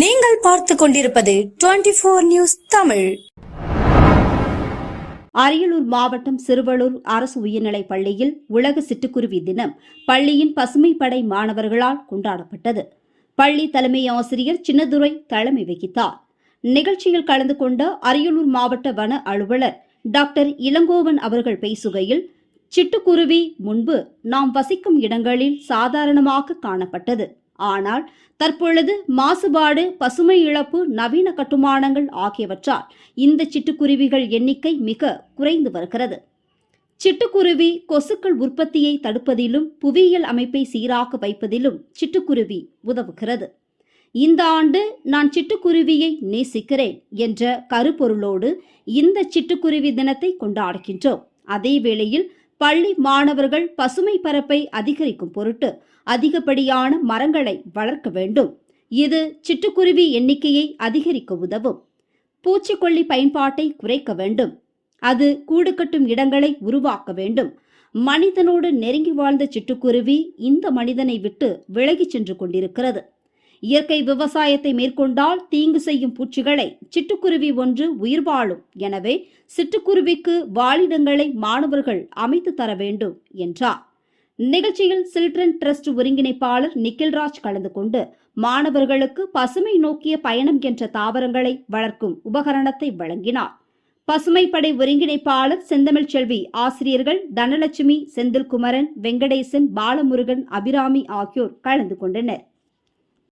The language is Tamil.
நீங்கள் பார்த்துக் கொண்டிருப்பது 24 நியூஸ் தமிழ். அரியலூர் மாவட்டம் சிறுவலூர் அரசு உயர்நிலைப் பள்ளியில் உலக சிட்டுக்குருவி தினம் பள்ளியின் பசுமை படை மாணவர்களால் கொண்டாடப்பட்டது. பள்ளி தலைமை ஆசிரியர் சின்னதுரை தலைமை வகித்தார். நிகழ்ச்சியில் கலந்து கொண்ட அரியலூர் மாவட்ட வன அலுவலர் டாக்டர் இளங்கோவன் அவர்கள் பேசுகையில், சிட்டுக்குருவி முன்பு நாம் வசிக்கும் இடங்களில் சாதாரணமாக காணப்பட்டது. ஆனால் தற்பொழுது மாசுபாடு, பசுமை இழப்பு, நவீன கட்டுமானங்கள் ஆகியவற்றால் இந்த சிட்டுக்குருவிகள் எண்ணிக்கை மிக குறைந்து வருகிறது. சிட்டுக்குருவி கொசுக்கள் உற்பத்தியை தடுப்பதிலும் புவியியல் அமைப்பை சீராக வைப்பதிலும் சிட்டுக்குருவி உதவுகிறது. இந்த ஆண்டு நான் சிட்டுக்குருவியை நேசிக்கிறேன் என்ற கருப்பொருளோடு இந்த சிட்டுக்குருவி தினத்தை கொண்டாடுகின்றோம். அதே வேளையில் பள்ளி மாணவர்கள் பசுமை பரப்பை அதிகரிக்கும் பொருட்டு அதிகப்படியான மரங்களை வளர்க்க வேண்டும். இது சிட்டுக்குருவி எண்ணிக்கையை அதிகரிக்க உதவும். பூச்சிக்கொல்லி பயன்பாட்டை குறைக்க வேண்டும். அது கூடு கட்டும் இடங்களை உருவாக்க வேண்டும். மனிதனோடு நெருங்கி வாழ்ந்த சிட்டுக்குருவி இந்த மனிதனை விட்டு விலகிச் சென்று கொண்டிருக்கிறது. இயற்கை விவசாயத்தை மேற்கொண்டால் தீங்கு செய்யும் பூச்சிகளை சிட்டுக்குருவி ஒன்று உயிர் வாழும். எனவே சிட்டுக்குருவிக்கு வாழிடங்களை மாணவர்கள் அமைத்து தர வேண்டும் என்றார். நிகழ்ச்சியில் சில்ட்ரன் டிரஸ்ட் ஒருங்கிணைப்பாளர் நிக்கில்ராஜ் கலந்து கொண்டு மாணவர்களுக்கு பசுமை நோக்கிய பயணம் என்ற தாவரங்களை வளர்க்கும் உபகரணத்தை வழங்கினார். பசுமை படை ஒருங்கிணைப்பாளர் செந்தமிழ் செல்வி, ஆசிரியர்கள் தனலட்சுமி, செந்தில்குமரன், வெங்கடேசன், பாலமுருகன், அபிராமி ஆகியோர் கலந்து கொண்டனர்.